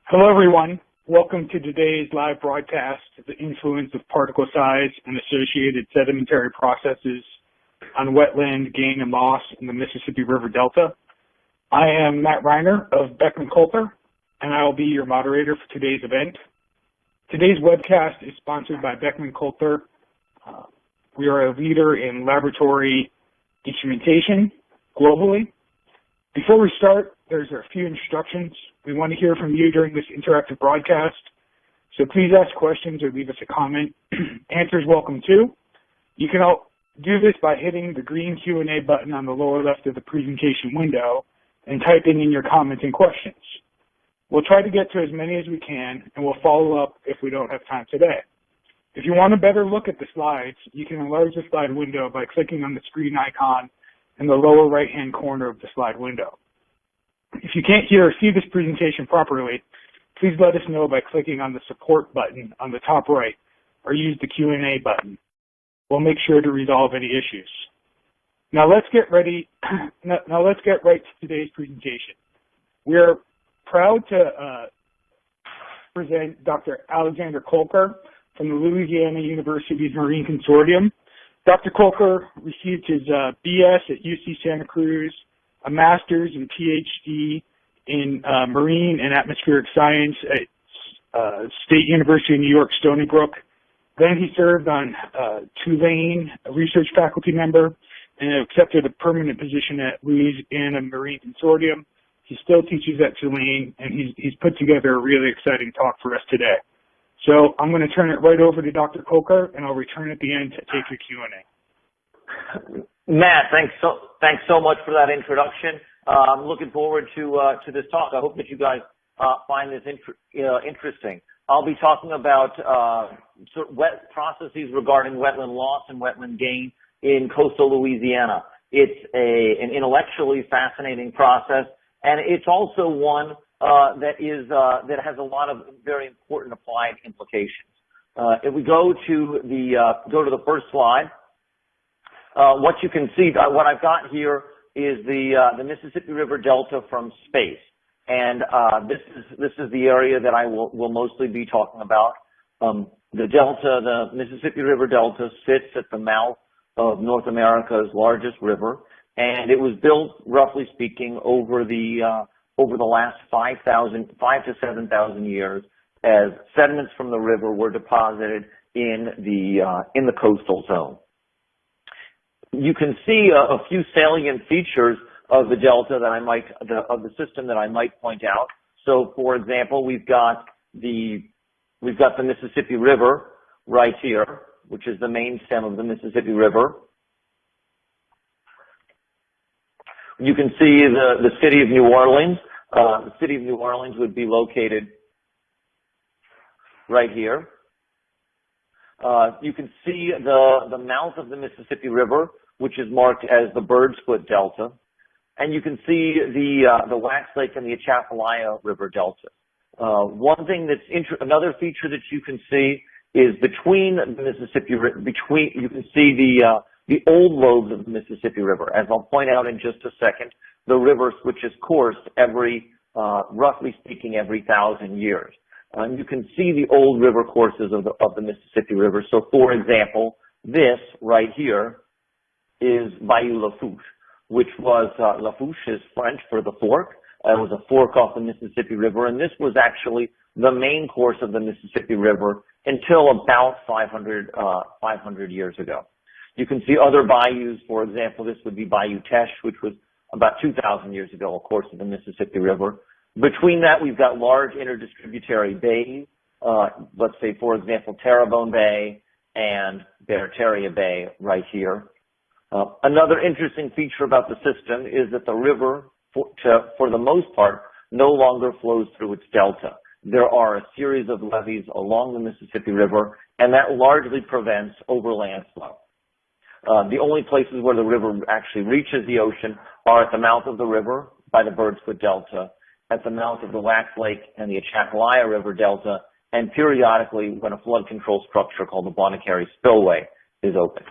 Hello, everyone. Welcome to today's live broadcast, The Influence of Particle Size and Associated Sedimentary Processes on Wetland Gain and Loss in the Mississippi River Delta. I am Matt Reiner of Beckman Kolker, and I will be your moderator for today's event. Today's webcast is sponsored by Beckman Kolker. We are a leader in laboratory instrumentation globally. Before we start, there's a few instructions. We want to hear from you during this interactive broadcast, so please ask questions or leave us a comment. Answers welcome too. You can do this by hitting the green Q&A button on the lower left of the presentation window and typing in your comments and questions. We'll try to get to as many as we can, and we'll follow up if we don't have time today. If you want a better look at the slides, you can enlarge the slide window by clicking on the screen icon in the lower right-hand corner of the slide window. If you can't hear or see this presentation properly, please let us know by clicking on the support button on the top right or use the Q&A button. We'll make sure to resolve any issues. Now let's get right to today's presentation. We are proud to present Dr. Alexander Kolker from the Louisiana University's Marine Consortium. Dr. Kolker received his BS at UC Santa Cruz, a master's and PhD in marine and atmospheric science at State University of New York, Stony Brook. Then he served on Tulane, a research faculty member, and accepted a permanent position at Louisiana Marine Consortium. He still teaches at Tulane, and he's put together a really exciting talk for us today. So I'm going to turn it right over to Dr. Kolker, and I'll return at the end to take your Q&A. Matt, thanks so much for that introduction. I'm looking forward to this talk. I hope that you guys find this interesting. I'll be talking about processes regarding wetland loss and wetland gain in coastal Louisiana. It's an intellectually fascinating process, and it's also one that has a lot of very important applied implications. If we go to the first slide, what you can see, what I've got here is the Mississippi River Delta from space, and this is the area that I will mostly be talking about. The Mississippi River Delta sits at the mouth of North America's largest river, and it was built, roughly speaking, over the last 5,000 to 7,000 years, as sediments from the river were deposited in the coastal zone. You can see a few salient features of the delta of the system that I might point out. So, for example, we've got the Mississippi River right here, which is the main stem of the Mississippi River. You can see the city of New Orleans. The city of New Orleans would be located right here. You can see the mouth of the Mississippi River, which is marked as the Bird's Foot Delta, and you can see the Wax Lake and the Atchafalaya River Delta. Another feature that you can see is between the Mississippi, you can see the old lobes of the Mississippi River. As I'll point out in just a second, the river switches course roughly speaking, every 1,000 years. You can see the old river courses of the Mississippi River. So, for example, this right here is Bayou Lafourche, which was, Lafourche is French for the fork. It was a fork off the Mississippi River, and this was actually the main course of the Mississippi River until about 500 years ago. You can see other bayous. For example, this would be Bayou Teche, which was about 2,000 years ago, a course of the Mississippi River. Between that, we've got large interdistributary bays, let's say, for example, Terrebonne Bay and Barataria Bay right here. Another interesting feature about the system is that the river, for the most part, no longer flows through its delta. There are a series of levees along the Mississippi River, and that largely prevents overland flow. The only places where the river actually reaches the ocean are at the mouth of the river by the Bird's Foot Delta, at the mouth of the Wax Lake and the Atchafalaya River Delta, and periodically when a flood control structure called the Bonacary Spillway is open.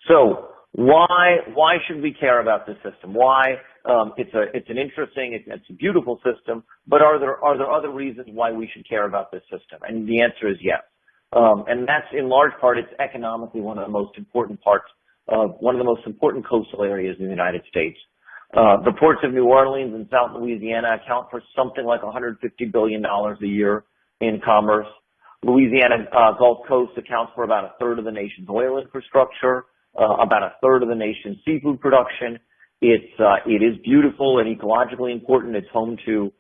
So Why should we care about this system? Why? It's an interesting, it's a beautiful system, but are there other reasons why we should care about this system? And the answer is yes. And that's in large part, it's economically one of the most important coastal areas in the United States. The ports of New Orleans and South Louisiana account for something like $150 billion a year in commerce. Louisiana Gulf Coast accounts for about a third of the nation's oil infrastructure, about a third of the nation's seafood production. It is beautiful and ecologically important. It's home to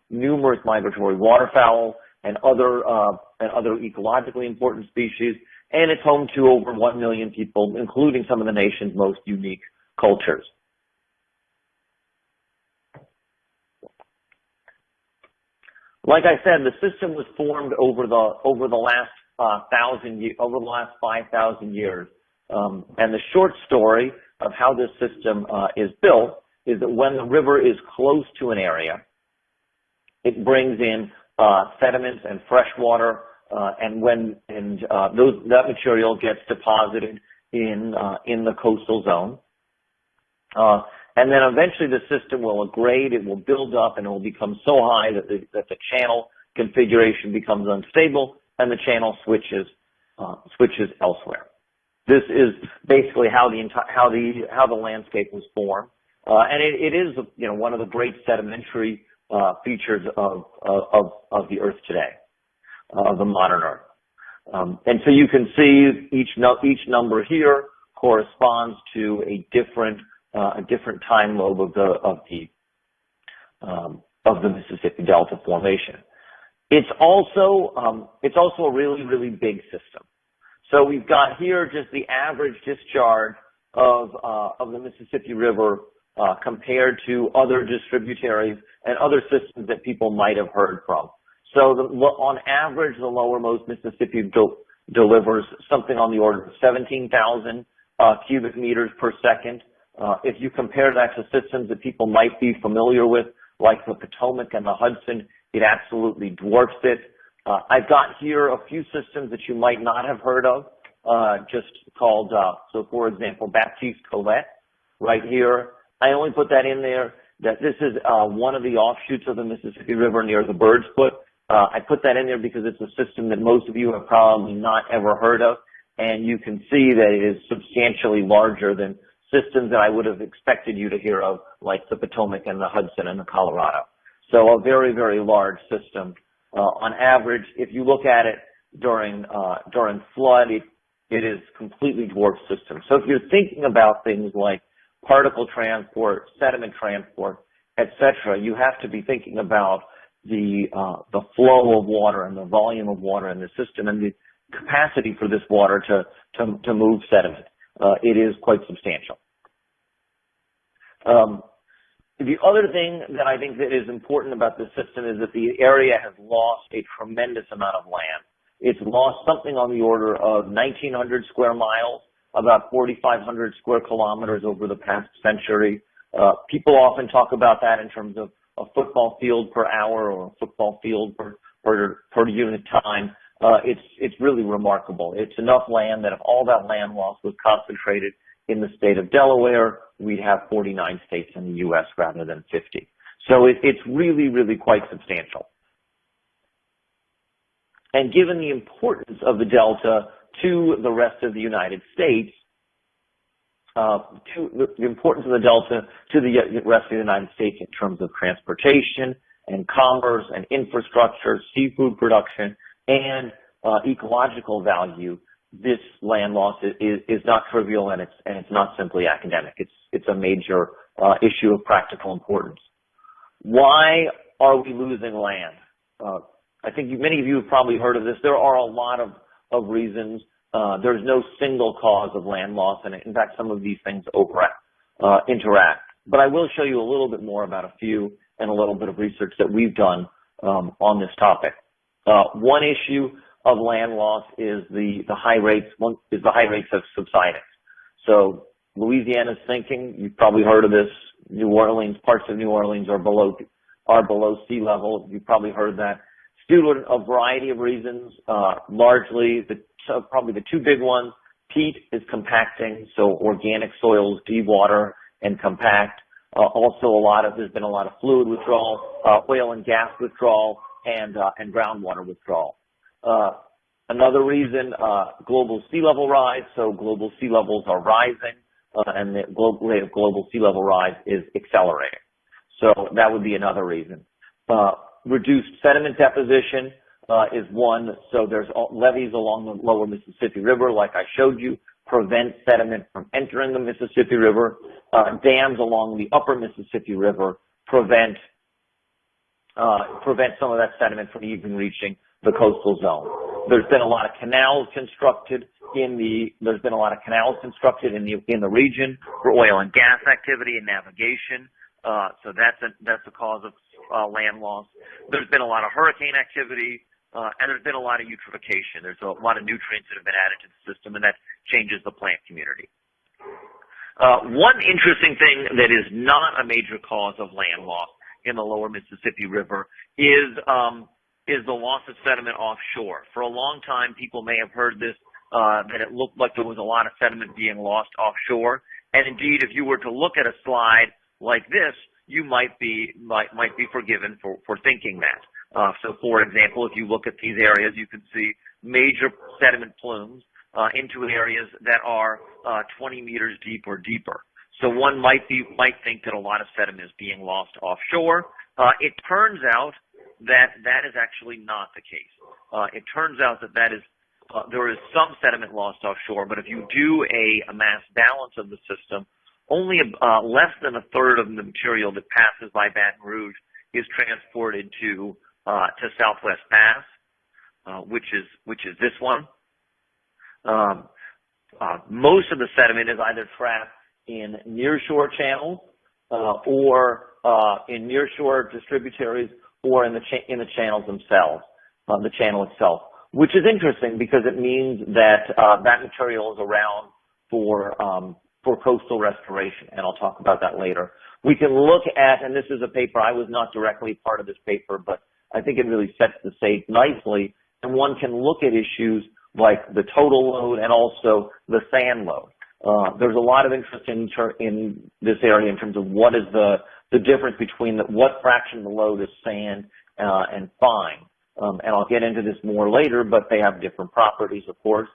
numerous migratory waterfowl and other ecologically important species, and it's home to over 1 million people, including some of the nation's most unique cultures. Like I said, the system was formed over the last 5,000 years, and the short story of how this system is built is that when the river is close to an area, it brings in sediments and fresh water, and that material gets deposited in the coastal zone. And then eventually the system will grade, it will build up, and it will become so high that the channel configuration becomes unstable, and the channel switches elsewhere. This is basically how the landscape was formed, and it is one of the great sedimentary features of the Earth today, of the modern Earth. And so you can see each number here corresponds to a different time lobe of the Mississippi Delta Formation. It's also a really, really big system. So we've got here just the average discharge of the Mississippi River compared to other distributaries and other systems that people might have heard from. So on average, the lowermost Mississippi delivers something on the order of 17,000 cubic meters per second. If you compare that to systems that people might be familiar with, like the Potomac and the Hudson, it absolutely dwarfs it. I've got here a few systems that you might not have heard of, just called, so for example, Baptiste Colette, right here. I only put that in there that this is one of the offshoots of the Mississippi River near the Bird's Foot. I put that in there because it's a system that most of you have probably not ever heard of, and you can see that it is substantially larger than systems that I would have expected you to hear of, like the Potomac and the Hudson and the Colorado. So a very, very large system. On average, if you look at it during flood, it is completely dwarfed system. So if you're thinking about things like particle transport, sediment transport, etc., you have to be thinking about the flow of water and the volume of water in the system and the capacity for this water to move sediment. It is quite substantial. The other thing that I think that is important about this system is that the area has lost a tremendous amount of land. It's lost something on the order of 1,900 square miles, about 4,500 square kilometers over the past century. People often talk about that in terms of a football field per hour or a football field per unit time. It's really remarkable. It's enough land that if all that land loss was concentrated in the state of Delaware, we'd have 49 states in the U.S. rather than 50. So it's really, really quite substantial. And given the importance of the Delta to the rest of the United States, the importance of the Delta to the rest of the United States in terms of transportation and commerce and infrastructure, seafood production, and ecological value, this land loss is not trivial, and it's not simply academic. It's a major issue of practical importance. Why are we losing land? I think many of you have probably heard of this. There are a lot of reasons. There's no single cause of land loss, and in fact, some of these things interact. But I will show you a little bit more about a few and a little bit of research that we've done on this topic. One issue of land loss is the high rates of subsidence. So Louisiana's sinking. You've probably heard of this. New Orleans, parts of New Orleans are below sea level. You've probably heard that. It's due to a variety of reasons. Largely, probably the two big ones: Peat is compacting, so organic soils dewater and compact. There's been a lot of fluid withdrawal, oil and gas withdrawal, and groundwater withdrawal. Another reason, global sea level rise. So global sea levels are rising, and the rate of global sea level rise is accelerating. So that would be another reason. Reduced sediment deposition is one. So there's levees along the lower Mississippi River, like I showed you, prevent sediment from entering the Mississippi River. Dams along the upper Mississippi River prevent some of that sediment from even reaching the coastal zone. There's been a lot of canals constructed in the region for oil and gas activity and navigation. So that's a cause of land loss. There's been a lot of hurricane activity, and there's been a lot of eutrophication. There's a lot of nutrients that have been added to the system, and that changes the plant community. One interesting thing that is not a major cause of land loss in the lower Mississippi River is the loss of sediment offshore. For a long time, people may have heard this, that it looked like there was a lot of sediment being lost offshore. And indeed, if you were to look at a slide like this, you might be forgiven for thinking that. So, for example, if you look at these areas, you can see major sediment plumes into areas that are 20 meters deep or deeper. So one might think that a lot of sediment is being lost offshore. It turns out that is actually not the case. It turns out that there is some sediment lost offshore, but if you do a mass balance of the system, only less than a third of the material that passes by Baton Rouge is transported to Southwest Pass, which is this one. Most of the sediment is either trapped in nearshore channels or in nearshore distributaries or in the channels themselves, the channel itself, which is interesting because it means that that material is around for coastal restoration, and I'll talk about that later. We can look at, and this is a paper, I was not directly part of this paper, but I think it really sets the stage nicely, and one can look at issues like the total load and also the sand load. There's a lot of interest in this area in terms of what is the difference between what fraction of the load is sand and fine. And I'll get into this more later, but they have different properties, of course.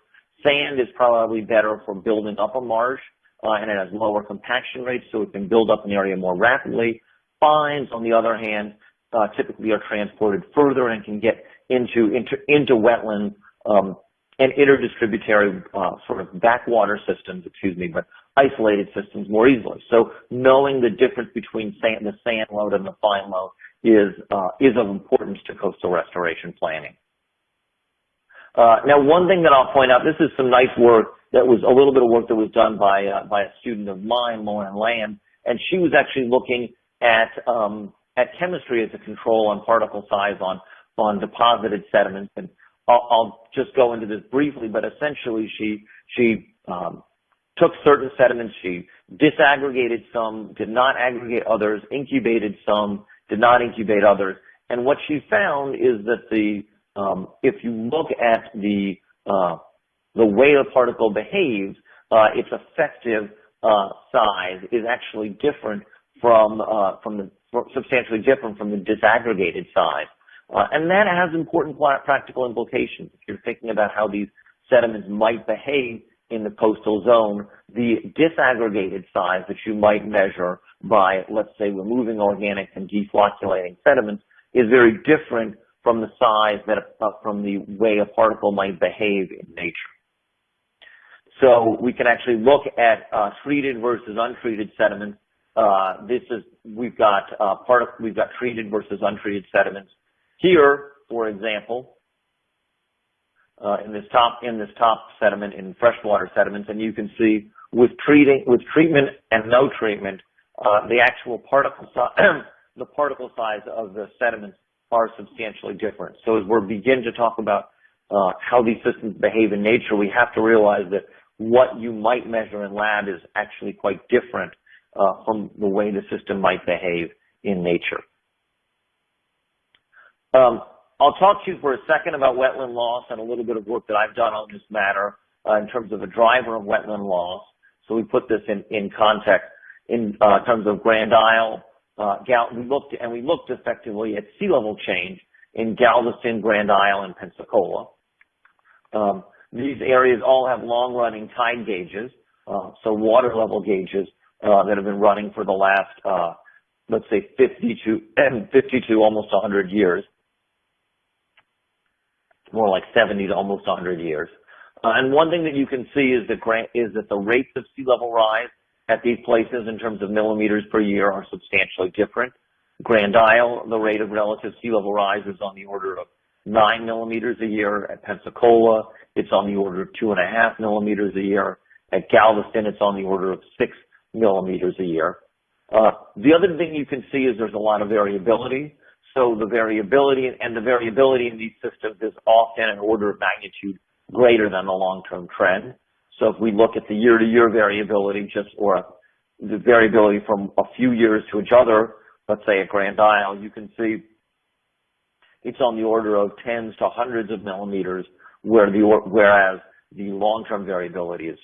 Sand is probably better for building up a marsh, and it has lower compaction rates, so it can build up an area more rapidly. Fines, on the other hand, typically are transported further and can get into wetlands and interdistributary sort of backwater systems, but isolated systems more easily. So knowing the difference between the sand load and the fine load is of importance to coastal restoration planning. Now, one thing that I'll point out, this is some nice work that was a little bit of work that was done by a student of mine, Lauren Land, and she was actually looking at chemistry as a control on particle size on deposited sediments. And I'll just go into this briefly, but essentially she took certain sediments, she disaggregated some, did not aggregate others, incubated some, did not incubate others. And what she found is that if you look at the way a particle behaves, its effective size is actually different substantially different from the disaggregated size. And that has important practical implications. If you're thinking about how these sediments might behave in the coastal zone, the disaggregated size that you might measure by, let's say, removing organic and deflocculating sediments is very different from the size from the way a particle might behave in nature. So we can actually look at treated versus untreated sediments. We've got treated versus untreated sediments. Here, for example, in this top sediment, in freshwater sediments, and you can see with treatment and no treatment, the actual particle size of the sediments are substantially different. So as we begin to talk about how these systems behave in nature, we have to realize that what you might measure in lab is actually quite different from the way the system might behave in nature. I'll talk to you for a second about wetland loss and a little bit of work that I've done on this matter. in terms of a driver of wetland loss. So we put this in context in terms of Grand Isle. We looked effectively at sea level change in Galveston, Grand Isle, and Pensacola. These areas all have long-running tide gauges, so water level gauges that have been running for the last, let's say, 50 to almost 100 years, more like 70 to almost 100 years. And one thing that you can see is that the rates of sea level rise at these places in terms of millimeters per year are substantially different. Grand Isle, the rate of relative sea level rise is on the order of 9 millimeters a year. At Pensacola, it's on the order of 2.5 millimeters a year. At Galveston, it's on the order of 6 millimeters a year. The other thing you can see is there's a lot of variability. So the variability in these systems is often an order of magnitude greater than the long-term trend. So if we look at the year-to-year variability, or the variability from a few years to each other, let's say at Grand Isle, you can see it's on the order of tens to hundreds of millimeters, whereas the long-term variability is,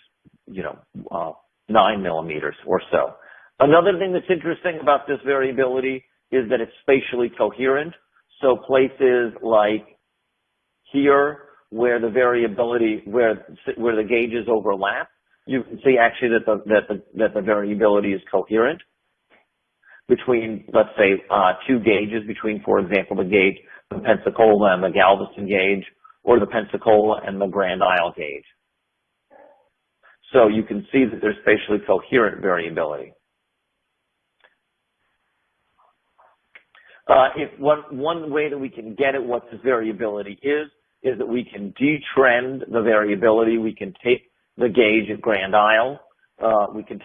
9 millimeters or so. Another thing that's interesting about this variability is that it's spatially coherent. So places like here, where the variability, where the gauges overlap, you can see actually that the variability is coherent between, let's say, two gauges, between, for example, the Pensacola and the Galveston gauge, or the Pensacola and the Grand Isle gauge. So you can see that there's spatially coherent variability. One way that we can get at what this variability is that we can detrend the variability. We can take the gauge at Grand Isle, we can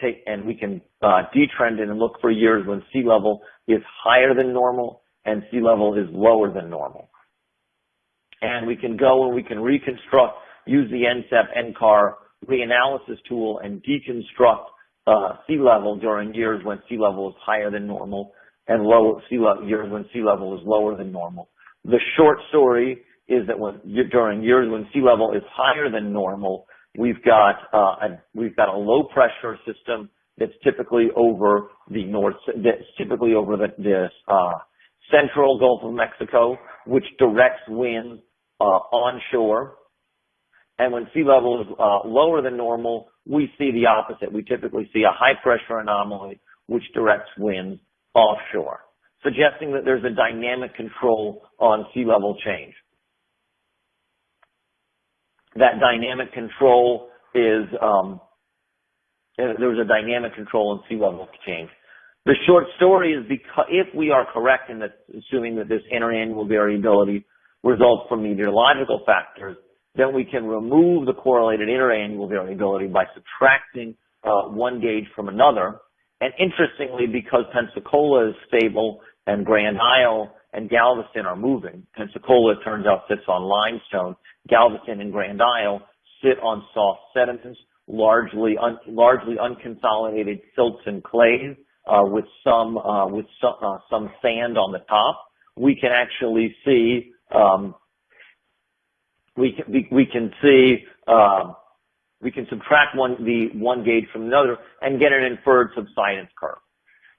detrend it and look for years when sea level is higher than normal and sea level is lower than normal. And we can go and we can reconstruct, use the NCEP-NCAR reanalysis tool and deconstruct sea level during years when sea level is higher than normal and years when sea level is lower than normal. The short story is that during years when sea level is higher than normal, we've got a low pressure system that's typically over the central Gulf of Mexico, which directs winds onshore. And when sea level is lower than normal, we see the opposite. We typically see a high pressure anomaly which directs winds offshore, suggesting that there's a dynamic control on sea level change. That dynamic control is, there's a dynamic control in sea level change. The short story is, because if we are correct in that, assuming that this interannual variability results from meteorological factors, then we can remove the correlated interannual variability by subtracting one gauge from another. And interestingly, because Pensacola is stable and Grand Isle and Galveston are moving, Pensacola, it turns out, sits on limestone. Galveston and Grand Isle sit on soft sediments, largely unconsolidated silts and clays, with some sand on the top. We can actually see we can subtract one gauge from another and get an inferred subsidence curve.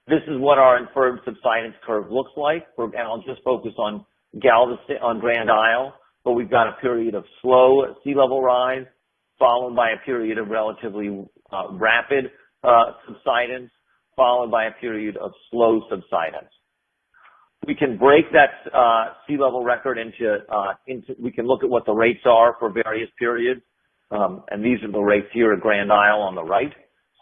This is what our inferred subsidence curve looks like. And I'll just focus on Galveston, on Grand Isle. But we've got a period of slow sea level rise, followed by a period of relatively rapid subsidence, followed by a period of slow subsidence. We can break that sea level record into we can look at what the rates are for various periods. And these are the rates here at Grand Isle on the right.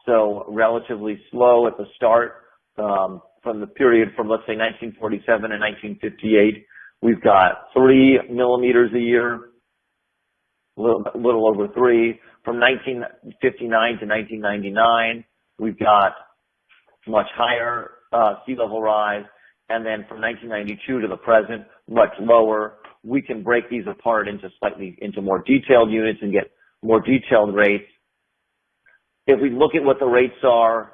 So relatively slow at the start, from the period from, let's say, 1947 and 1958, we've got 3 millimeters a year, a little over 3. From 1959 to 1999, we've got much higher sea level rise. And then from 1992 to the present, much lower. We can break these apart into more detailed units and get more detailed rates. If we look at what the rates are,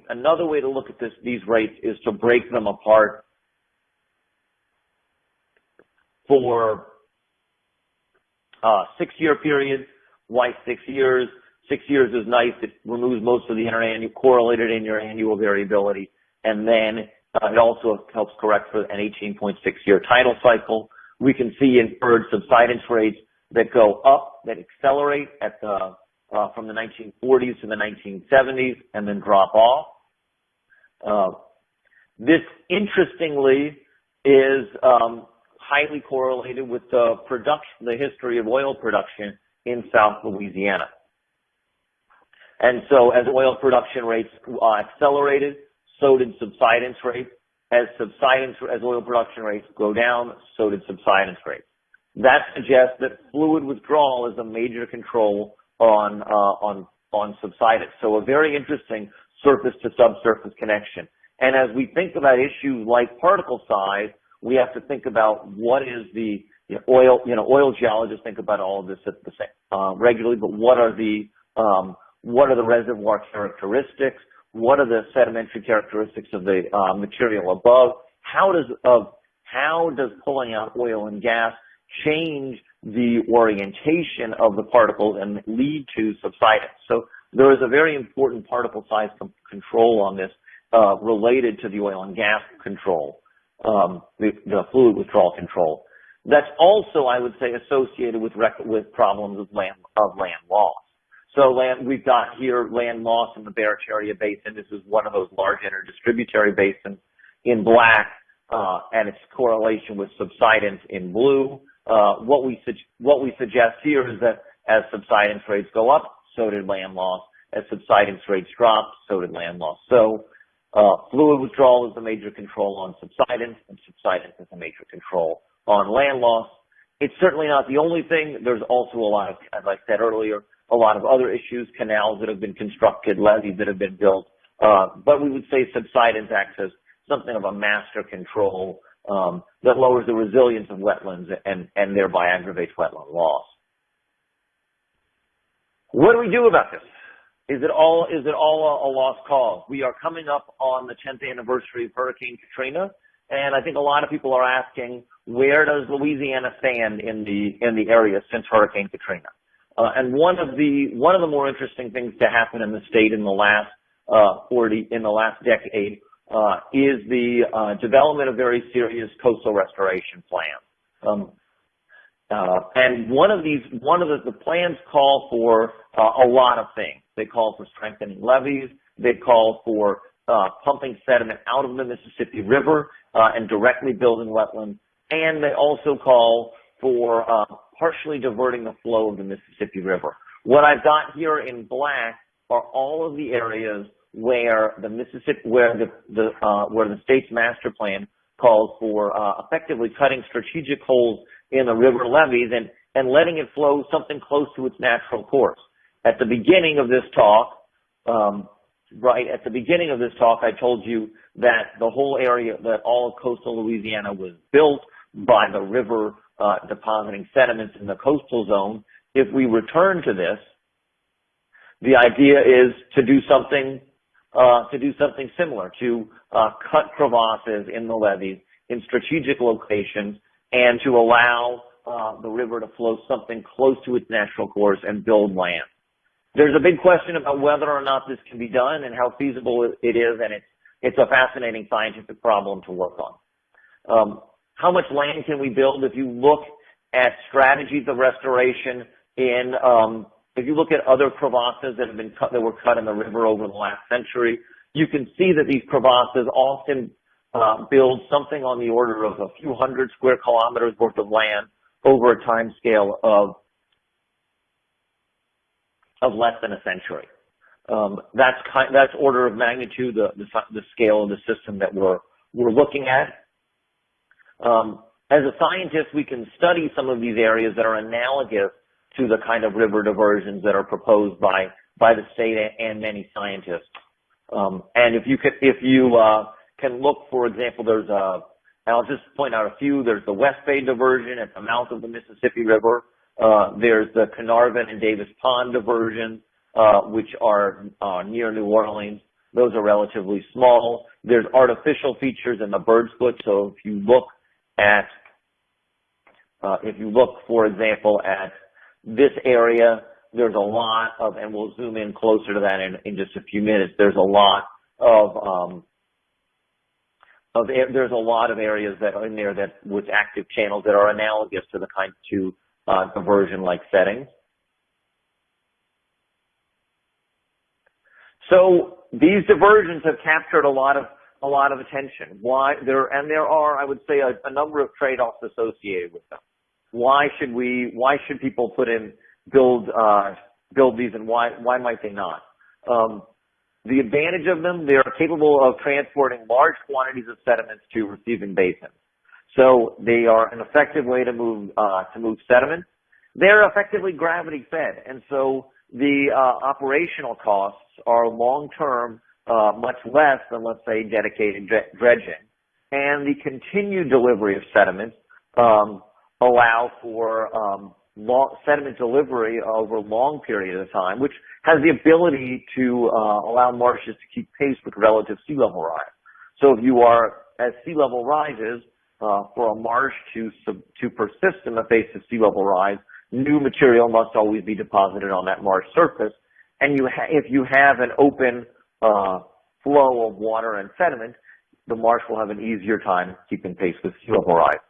another way to look at these rates is to break them apart for 6-year periods, Why 6 years? 6 years is nice. It removes most of the correlated annual variability. And then it also helps correct for an 18.6-year tidal cycle. We can see inferred subsidence rates that go up, that accelerate at the from the 1940s to the 1970s and then drop off. This, interestingly, is highly correlated with the history of oil production in South Louisiana. And so as oil production rates accelerated, so did subsidence rates. As oil production rates go down, so did subsidence rates. That suggests that fluid withdrawal is a major control on subsidence. So a very interesting surface to subsurface connection. And as we think about issues like particle size, we have to think about what is the oil geologists think about all of this at the same regularly, but what are the reservoir characteristics? What are the sedimentary characteristics of the material above? How does pulling out oil and gas change the orientation of the particles and lead to subsidence? So there is a very important particle size control on this related to the oil and gas control, the fluid withdrawal control. That's also, I would say, associated with problems of land loss. So we've got here land loss in the Barataria Basin. This is one of those large interdistributary basins in black, and its correlation with subsidence in blue. What we suggest here is that as subsidence rates go up, so did land loss. As subsidence rates drop, so did land loss. So fluid withdrawal is a major control on subsidence, and subsidence is a major control on land loss. It's certainly not the only thing. There's also a lot of, as I said earlier, a lot of other issues, canals that have been constructed, levees that have been built. But we would say subsidence acts as something of a master control that lowers the resilience of wetlands and thereby aggravates wetland loss. What do we do about this? Is it all a lost cause? We are coming up on the 10th anniversary of Hurricane Katrina, and I think a lot of people are asking, where does Louisiana stand in the area since Hurricane Katrina? And one of the more interesting things to happen in the state in the last decade is the development of very serious coastal restoration plans. And one of the plans call for a lot of things. They call for strengthening levees. They call for pumping sediment out of the Mississippi River and directly building wetlands. And they also call for partially diverting the flow of the Mississippi River. What I've got here in black are all of the areas where the state's master plan calls for effectively cutting strategic holes in the river levees and letting it flow something close to its natural course. At the beginning of this talk, I told you that the whole area, that all of coastal Louisiana was built by the river depositing sediments in the coastal zone. If we return to this, the idea is to do something similar, to cut crevasses in the levees in strategic locations and to allow the river to flow something close to its natural course and build land. There's a big question about whether or not this can be done and how feasible it is, and it's a fascinating scientific problem to work on. How much land can we build? If you look at strategies of restoration if you look at other crevasses that were cut in the river over the last century, you can see that these crevasses often build something on the order of a few hundred square kilometers worth of land over a time scale of less than a century. That's order of magnitude, the scale of the system that we're looking at. As a scientist, we can study some of these areas that are analogous to the kind of river diversions that are proposed by the state and many scientists. And if you can look, for example, I'll just point out a few. There's the West Bay diversion at the mouth of the Mississippi River. There's the Carnarvon and Davis Pond diversion, which are near New Orleans. Those are relatively small. There's artificial features in the Bird's Foot. So if you look, for example, at this area, there's a lot of, and we'll zoom in closer to that in just a few minutes. There's a lot of there's a lot of areas that are in there that with active channels that are analogous to the kind to diversion-like settings. So these diversions have captured a lot of attention. There are, I would say, a number of trade-offs associated with them. Why should people build these, and why might they not? The advantage of them, they are capable of transporting large quantities of sediments to receiving basins. So they are an effective way to move sediment. They're effectively gravity fed, and so the operational costs are long-term much less than, let's say, dedicated dredging. And the continued delivery of sediments allow for sediment delivery over a long period of time, which has the ability to allow marshes to keep pace with relative sea level rise. So if you are, as sea level rises, for a marsh to persist in the face of sea level rise, new material must always be deposited on that marsh surface. And if you have an open flow of water and sediment, the marsh will have an easier time keeping pace with sea level rise.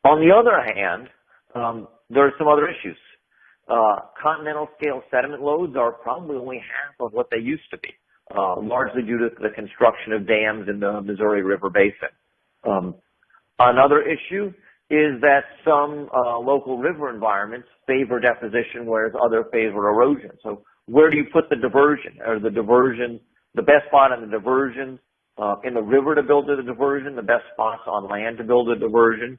On the other hand, there are some other issues. Continental scale sediment loads are probably only half of what they used to be, largely due to the construction of dams in the Missouri River Basin. Another issue is that some local river environments favor deposition, whereas others favor erosion. So where do you put the diversion? Are the diversions, the best spot on the diversion in the river to build a diversion, the best spots on land to build a diversion?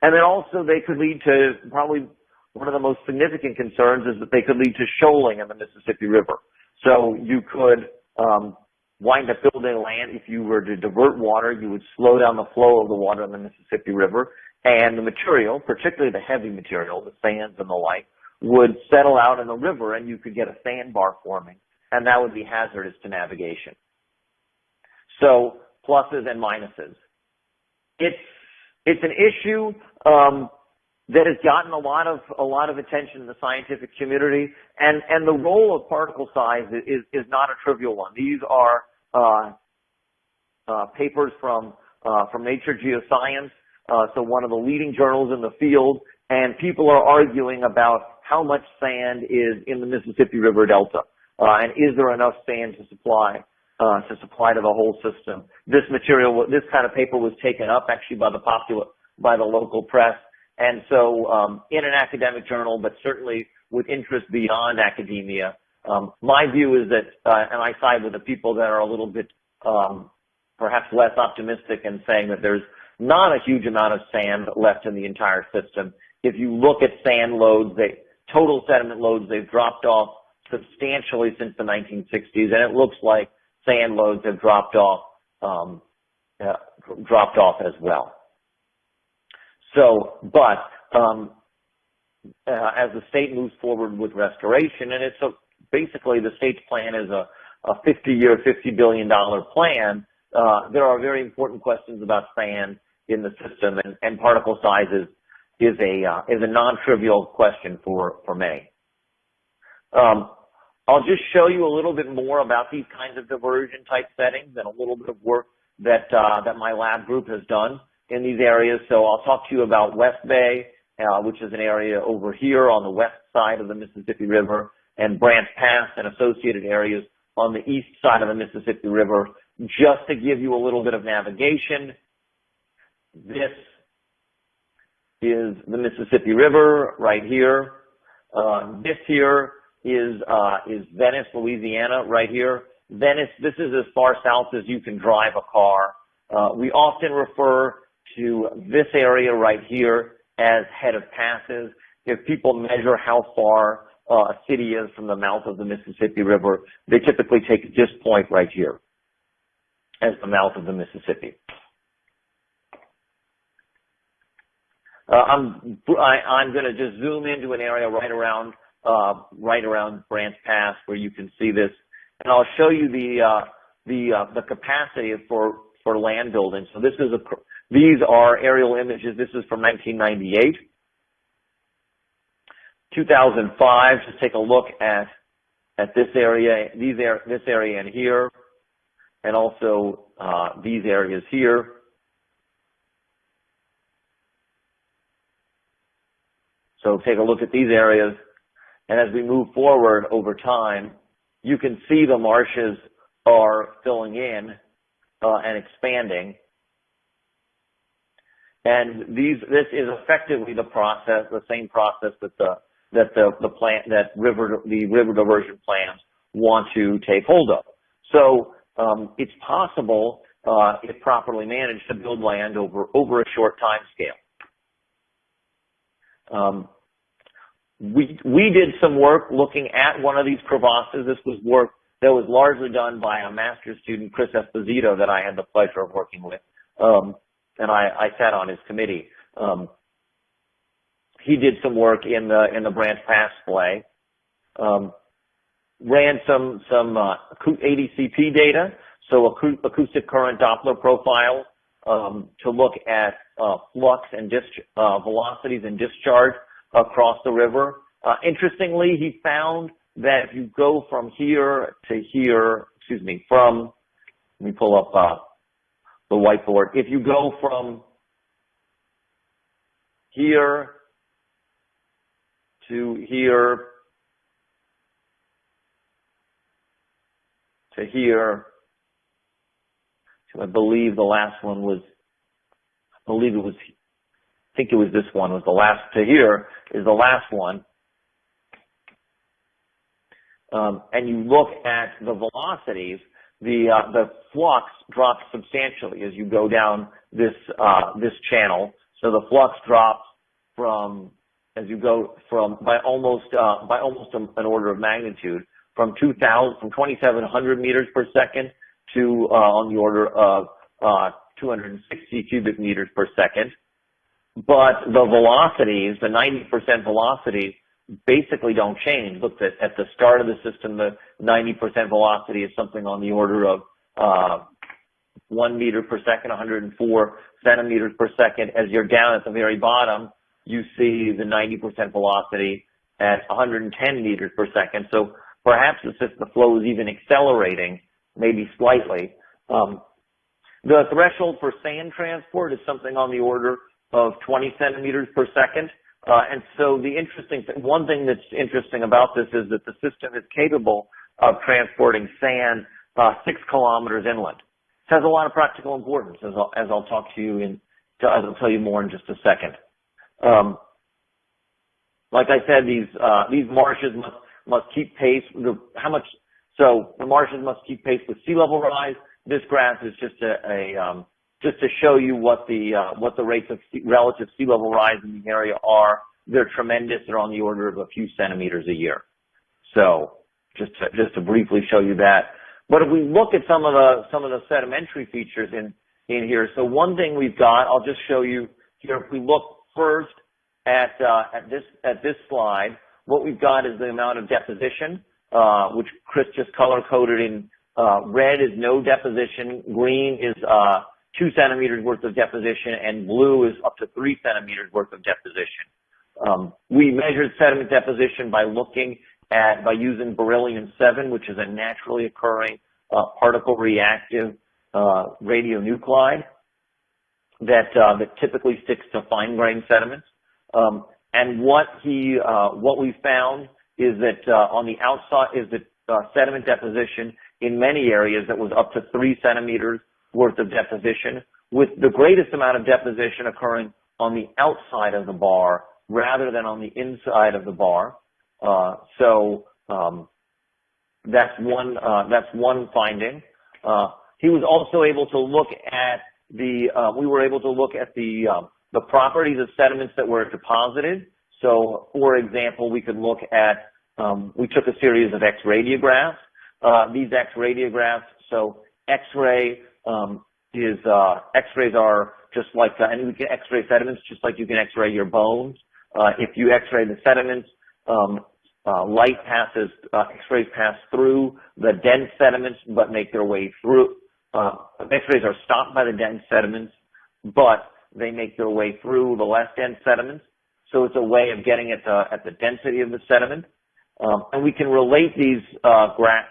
And then also they could lead to, probably one of the most significant concerns is that they could lead to shoaling in the Mississippi River. So you could wind up building land. If you were to divert water, you would slow down the flow of the water in the Mississippi River, and the material, particularly the heavy material, the sands and the like, would settle out in the river, and you could get a sandbar forming, and that would be hazardous to navigation. So pluses and minuses. It's an issue that has gotten a lot of attention in the scientific community, and the role of particle size is not a trivial one. These are papers from Nature Geoscience, so one of the leading journals in the field, and people are arguing about how much sand is in the Mississippi River Delta, and is there enough sand to supply to the whole system. This kind of paper was taken up actually by the local press. And so in an academic journal, but certainly with interest beyond academia, my view is that, and I side with the people that are a little bit perhaps less optimistic and saying that there's not a huge amount of sand left in the entire system. If you look at sand loads, total sediment loads, they've dropped off substantially since the 1960s, and it looks like sand loads have dropped off as well. So, but as the state moves forward with restoration, and basically the state's plan is a 50-year, $50 billion plan, there are very important questions about sand in the system, and particle size is a non-trivial question for many. I'll just show you a little bit more about these kinds of diversion type settings and a little bit of work that my lab group has done in these areas. So I'll talk to you about West Bay, which is an area over here on the west side of the Mississippi River, and Branch Pass and associated areas on the east side of the Mississippi River. Just to give you a little bit of navigation, this is the Mississippi River right here. This here is Venice, Louisiana, right here. Venice, this is as far south as you can drive a car. We often refer to this area right here as head of passes. If people measure how far a city is from the mouth of the Mississippi River, they typically take this point right here as the mouth of the Mississippi. I'm going to just zoom into an area right around Branch Pass where you can see this, and I'll show you the capacity for land building. So these are aerial images. This is from 1998. 2005, just take a look at this area, this area in here, and also these areas here. So take a look at these areas, and as we move forward over time, you can see the marshes are filling in and expanding. And this is effectively the process, the same process that the river diversion plans want to take hold of. So it's possible, if properly managed, to build land over a short time scale. We did some work looking at one of these crevasses. This was work that was largely done by a master's student, Chris Esposito, that I had the pleasure of working with, and I sat on his committee. He did some work in the Branch Pass splay, ran some ADCP data, so acoustic current Doppler profile, to look at flux and velocities and discharge across the river. Interestingly, he found that if you go from here to here, let me pull up the whiteboard. If you go from here to here to here, so I believe the last one was, I think it was this one was the last, to here is the last one. And you look at the velocities, the flux drops substantially as you go down this channel. So the flux drops as you go by almost an order of magnitude, from 2,700 meters per second to on the order of 260 cubic meters per second. But the velocities, the 90% velocities, basically don't change. Look, at the start of the system, the 90% velocity is something on the order of 1 meter per second, 104 centimeters per second. As you're down at the very bottom, you see the 90% velocity at 110 meters per second. So perhaps the flow is even accelerating, maybe slightly. The threshold for sand transport is something on the order of 20 centimeters per second. And so one thing that's interesting about this is that the system is capable of transporting sand 6 kilometers inland. This has a lot of practical importance, as I'll talk to you as I'll tell you more in just a second. Like I said, these marshes must keep pace. So the marshes must keep pace with sea level rise. This graph is just just to show you what the rates of relative sea level rise in the area are. They're tremendous. They're on the order of a few centimeters a year. So just to briefly show you that. But if we look at some of the sedimentary features in here, so one thing we've got, I'll just show you here. If we look first at this slide, what we've got is the amount of deposition, which Chris just color coded in. Red is no deposition, green is 2 centimeters worth of deposition, and blue is up to 3 centimeters worth of deposition. We measured sediment deposition by using beryllium-7, which is a naturally occurring particle reactive radionuclide that typically sticks to fine-grained sediments. And what we found is that on the outside is that sediment deposition in many areas that was up to 3 centimeters worth of deposition, with the greatest amount of deposition occurring on the outside of the bar rather than on the inside of the bar. That's one finding. He was also able to look at we were able to look at the properties of sediments that were deposited. So, for example, we could look at, we took a series of X-radiographs. These X-radiographs, so X-ray X-rays are just like, and we can X-ray sediments just like you can X-ray your bones. If you X-ray the sediments, light passes, X-rays pass through the dense sediments but make their way through. X-rays are stopped by the dense sediments, but they make their way through the less dense sediments. So it's a way of getting at the density of the sediment. And we can relate these graphs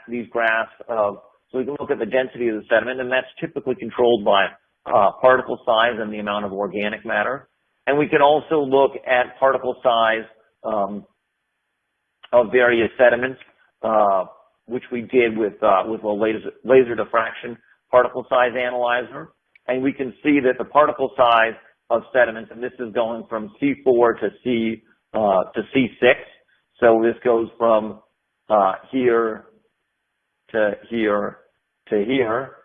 so we can look at the density of the sediment, and that's typically controlled by particle size and the amount of organic matter. And we can also look at particle size of various sediments, which we did with a laser diffraction particle size analyzer. And we can see that the particle size of sediments, and this is going from C4 to C6. So this goes from here to here to here.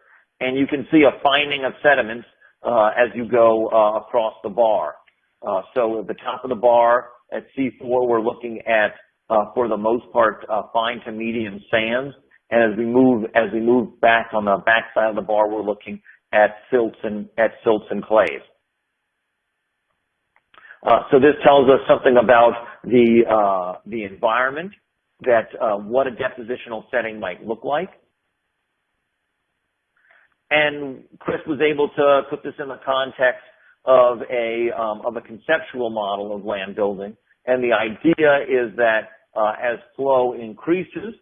And you can see a fining of sediments as you go across the bar. So at the top of the bar at C4, we're looking at, for the most part, fine to medium sands. And as we move back on the back side of the bar, we're looking at silts and clays. So this tells us something about the environment, that what a depositional setting might look like. And Chris was able to put this in the context of a conceptual model of land building. And the idea is that as flow increases,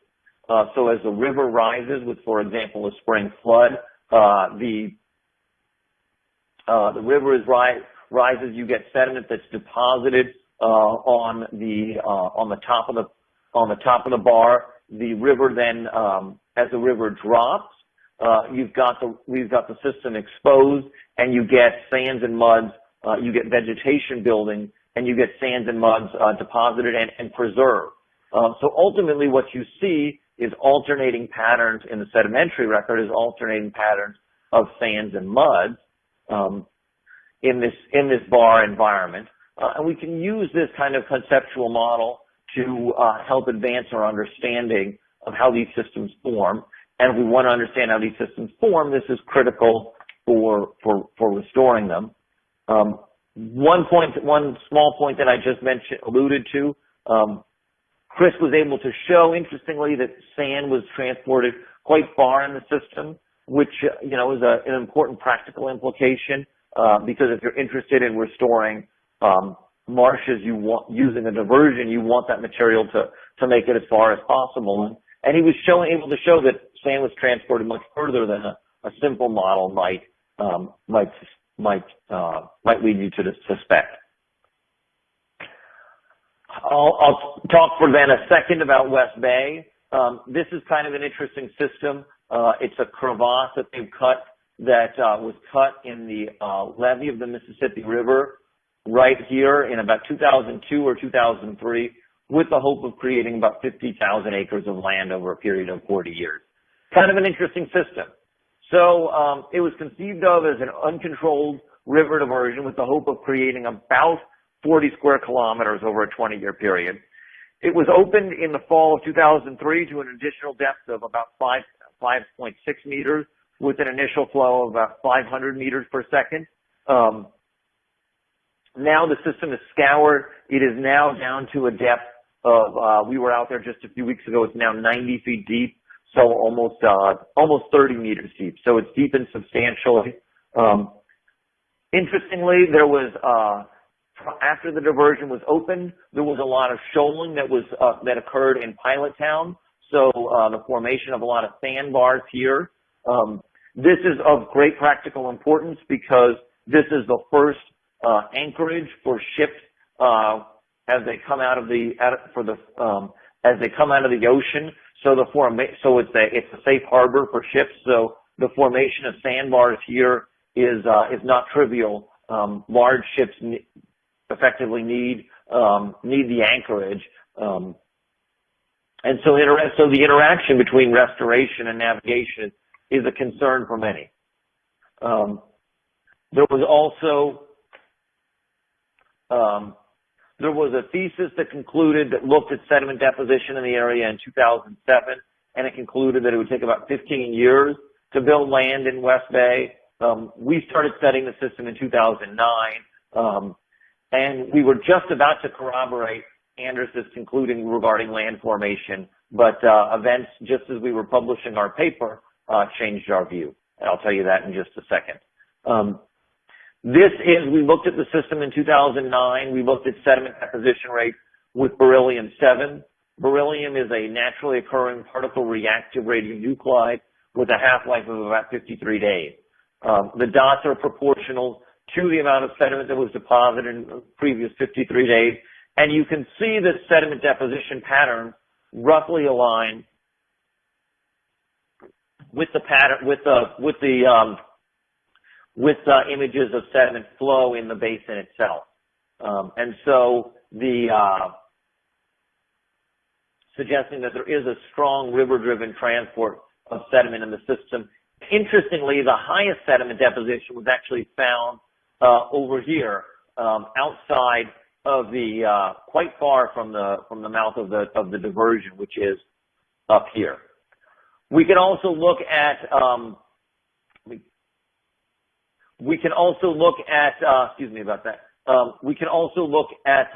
so as the river rises with, for example, a spring flood, the river rises, you get sediment that's deposited on the top of the bar. The river then, as the river drops, we've got the system exposed, and you get sands and muds, you get vegetation building, and you get sands and muds deposited and preserved. So ultimately what you see is alternating patterns in the sedimentary record, is alternating patterns of sands and muds in this bar environment. And we can use this kind of conceptual model to help advance our understanding of how these systems form. And if we want to understand how these systems form, this is critical for restoring them. One small point that I just alluded to, Chris was able to show, interestingly, that sand was transported quite far in the system, which, is an important practical implication, because if you're interested in restoring marshes, using a diversion, you want that material to make it as far as possible. And he was able to show that sand was transported much further than a simple model might lead you to suspect. I'll talk for then a second about West Bay. This is kind of an interesting system. It's a crevasse that they've cut that was cut in the levee of the Mississippi River right here in about 2002 or 2003, with the hope of creating about 50,000 acres of land over a period of 40 years. Kind of an interesting system. So it was conceived of as an uncontrolled river diversion with the hope of creating about 40 square kilometers over a 20-year period. It was opened in the fall of 2003 to an additional depth of about 5.6 meters, with an initial flow of about 500 meters per second. Now the system is scoured. It is now down to a depth of, we were out there just a few weeks ago, it's now 90 feet deep, so almost 30 meters deep. So it's deepened substantially. Interestingly, there was, after the diversion was opened, there was a lot of shoaling that occurred in Pilot Town. So the formation of a lot of sandbars here. This is of great practical importance because this is the first anchorage for ships as they come out of the ocean. So it's a safe harbor for ships. So the formation of sandbars here is not trivial. Large ships effectively need the anchorage. And so the interaction between restoration and navigation is a concern for many. There was a thesis that looked at sediment deposition in the area in 2007, and it concluded that it would take about 15 years to build land in West Bay. We started studying the system in 2009, and we were just about to corroborate Anders' concluding regarding land formation, but events, just as we were publishing our paper, changed our view. And I'll tell you that in just a second. We looked at the system in 2009. We looked at sediment deposition rates with beryllium-7. Beryllium is a naturally occurring particle reactive radionuclide with a half-life of about 53 days. The dots are proportional to the amount of sediment that was deposited in the previous 53 days, and you can see that sediment deposition patterns roughly align with the pattern with images of sediment flow in the basin itself. And so suggesting that there is a strong river-driven transport of sediment in the system. Interestingly, the highest sediment deposition was actually found over here, outside of the quite far from the mouth of the diversion, which is up here. We can also look at excuse me about that. We can also look at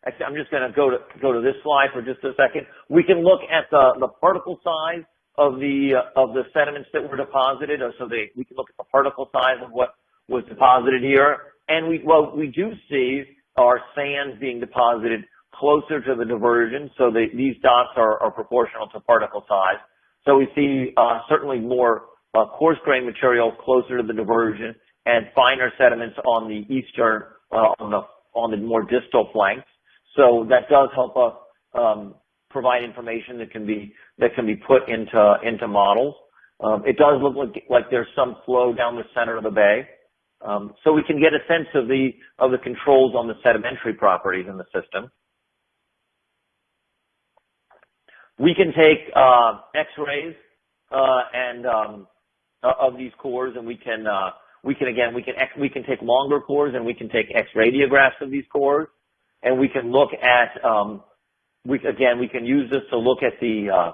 actually, I'm just going to go to this slide for just a second. We can look at the particle size of the sediments that were deposited. We can look at the particle size of what was deposited here, and what we do see are sands being deposited closer to the diversion. So these dots are proportional to particle size. So we see certainly more coarse grain material closer to the diversion, and finer sediments on the eastern on the more distal flanks. So that does help us provide information that can be put into models. It does look like there's some flow down the center of the bay, so we can get a sense of the controls on the sedimentary properties in the system. We can take X-rays of these cores, and we can take longer cores, and we can take X-radiographs of these cores. And we can look at, we can use this to look at the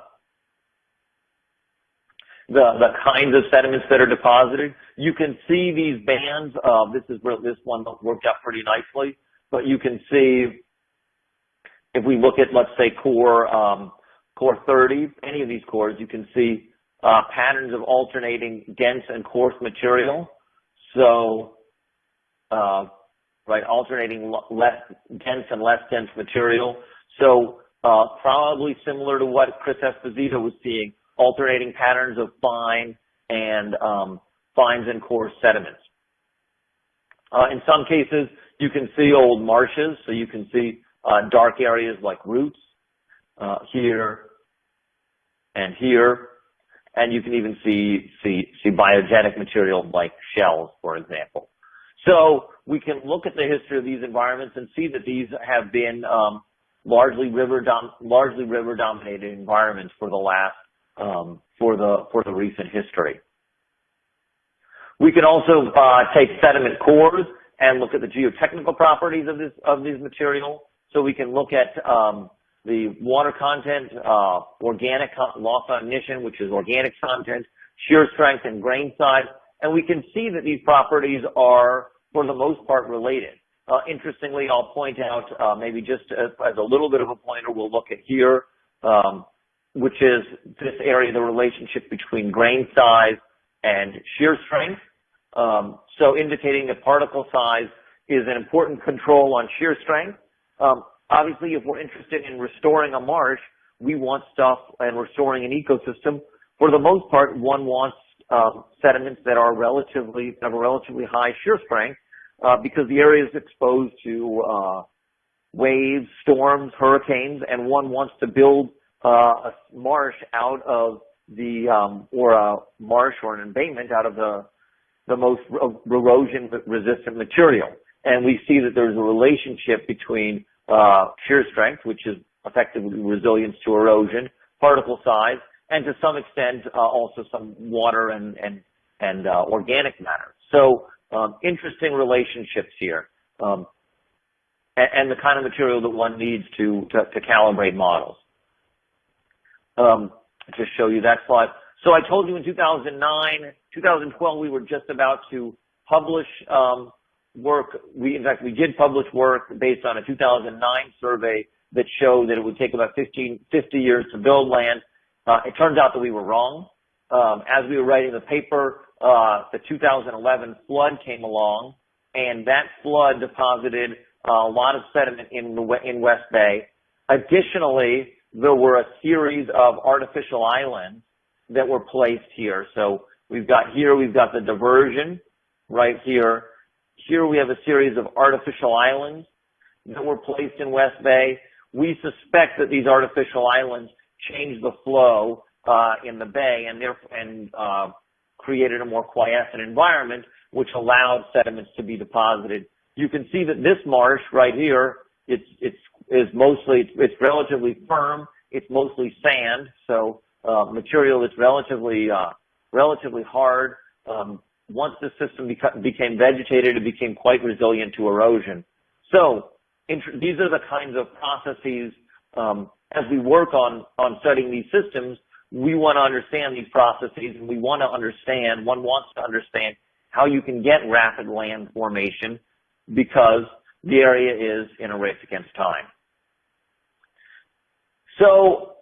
kinds of sediments that are deposited. You can see these bands. This one worked out pretty nicely, but you can see if we look at, let's say, core 30, any of these cores, you can see patterns of alternating dense and coarse material. So, right, alternating less dense and less dense material. So probably similar to what Chris Esposito was seeing, alternating patterns of fines and coarse sediments. In some cases, you can see old marshes, so you can see dark areas like roots here and here, and you can even see biogenic material like shells, for example. So we can look at the history of these environments and see that these have been largely river-dominated environments for the last for the recent history. We can also take sediment cores and look at the geotechnical properties of these material. So we can look at the water content, organic loss on ignition, which is organic content, shear strength, and grain size, and we can see that these properties are, for the most part, related. Interestingly, I'll point out, maybe just as a little bit of a pointer, we'll look at here, which is this area, the relationship between grain size and shear strength. So indicating that particle size is an important control on shear strength. Obviously, if we're interested in restoring a marsh, we want stuff, and restoring an ecosystem. For the most part, one wants sediments that have a relatively high shear strength, because the area is exposed to waves, storms, hurricanes, and one wants to build a marsh out of or a marsh or an embankment out of the most erosion-resistant material. And we see that there's a relationship between shear strength, which is effectively resilience to erosion, particle size, and to some extent also some water and organic matter. So interesting relationships here, and the kind of material that one needs to calibrate models. Just show you that slide. So I told you in 2012, we were just about to publish work. In fact, we did publish work based on a 2009 survey that showed that it would take about 50 years to build land. It turns out that we were wrong. As we were writing the paper, the 2011 flood came along, and that flood deposited a lot of sediment in West Bay. Additionally, there were a series of artificial islands that were placed here. So we've got the diversion right here. Here we have a series of artificial islands that were placed in West Bay. We suspect that these artificial islands changed the flow in the bay and created a more quiescent environment, which allowed sediments to be deposited. You can see that this marsh right here, it's relatively firm. It's mostly sand, so material that's relatively hard. Once the system became vegetated, it became quite resilient to erosion. So these are the kinds of processes, as we work on studying these systems, we want to understand these processes, and one wants to understand how you can get rapid land formation because the area is in a race against time. So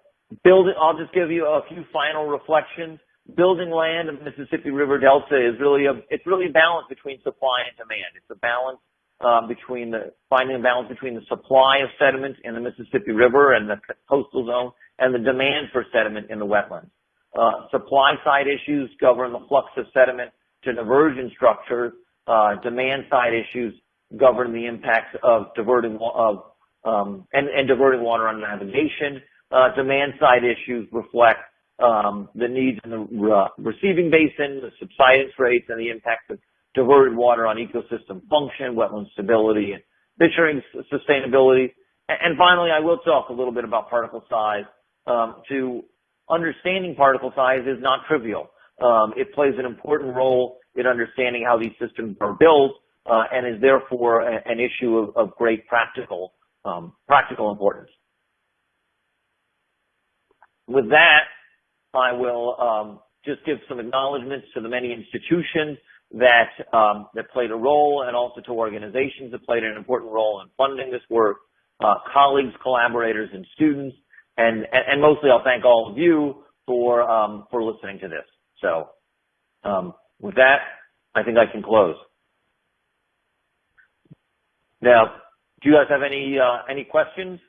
I'll just give you a few final reflections. Building land in the Mississippi River Delta is really a balance between supply and demand. It's a balance finding a balance between the supply of sediment in the Mississippi River and the coastal zone and the demand for sediment in the wetlands. Supply side issues govern the flux of sediment to diversion structures. Demand side issues govern the impacts of diverting water on navigation. Demand side issues reflect the needs in the receiving basin, the subsidence rates, and the impacts of diverted water on ecosystem function, wetland stability, and fishery sustainability. And finally, I will talk a little bit about particle size. Understanding particle size is not trivial. It plays an important role in understanding how these systems are built and is therefore an issue of great practical importance. With that, I will just give some acknowledgments to the many institutions that played a role, and also to organizations that played an important role in funding this work, colleagues, collaborators, and students, and mostly I'll thank all of you for listening to this. So with that, I think I can close. Now, do you guys have any questions?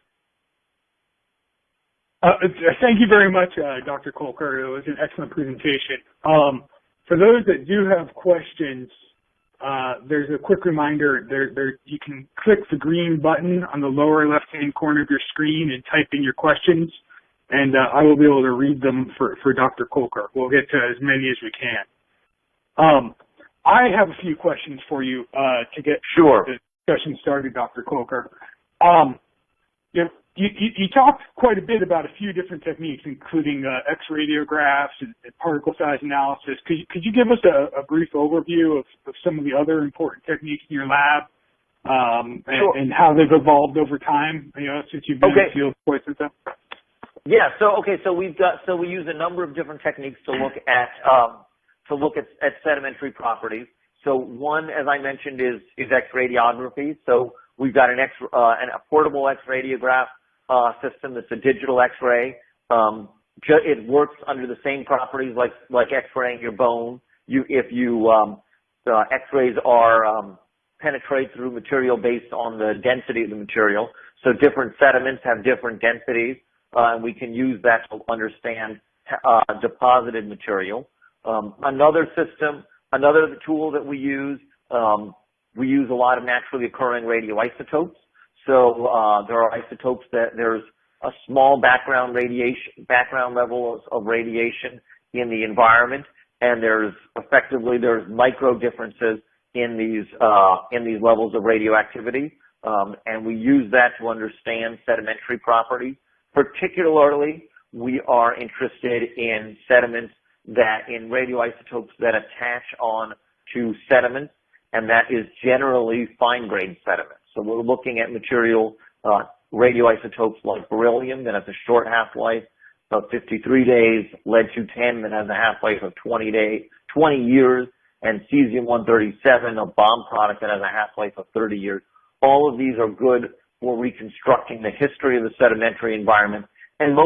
Thank you very much, Dr. Kolker. It was an excellent presentation. For those that do have questions, there's a quick reminder. You can click the green button on the lower left-hand corner of your screen and type in your questions, and I will be able to read them for Dr. Kolker. We'll get to as many as we can. I have a few questions for you to get the discussion started, Dr. Kolker. You talked quite a bit about a few different techniques, including X-radiographs and particle size analysis. Could you give us a brief overview of some of the other important techniques in your lab and how they've evolved over time? Since you've been in the field quite some time. Yeah. So we use a number of different techniques to look at sedimentary properties. So one, as I mentioned, is X-radiography. So we've got a portable X-radiograph system that's a digital X-ray. It works under the same properties like X-raying your bone. X-rays penetrate through material based on the density of the material. So different sediments have different densities, and we can use that to understand deposited material. Another tool that we use a lot of naturally occurring radioisotopes. So there are isotopes that there's a small background level of radiation in the environment, and there's micro differences in these levels of radioactivity, and we use that to understand sedimentary properties. Particularly, we are interested in sediments in radioisotopes that attach on to sediments, and that is generally fine-grained sediment. So we're looking at material, radioisotopes like beryllium that has a short half-life of 53 days, lead-210 that has a half-life of 20 years, and cesium-137, a bomb product that has a half-life of 30 years. All of these are good for reconstructing the history of the sedimentary environment, and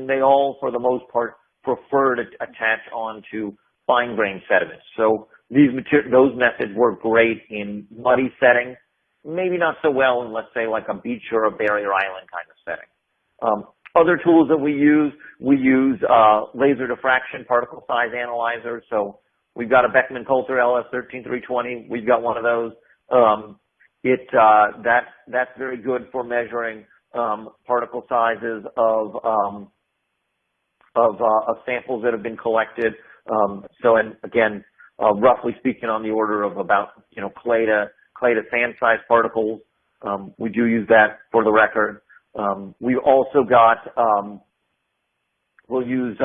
they all, for the most part, prefer to attach on to fine-grained sediments. So those methods work great in muddy settings, maybe not so well in, let's say, like a beach or a barrier island kind of setting. Other tools that we use laser diffraction particle size analyzers. So we've got a Beckman Coulter LS13320. We've got one of those. That's very good for measuring particle sizes of samples that have been collected. And again, roughly speaking, on the order of about clay to sand size particles. We do use that for the record. We've also got we'll use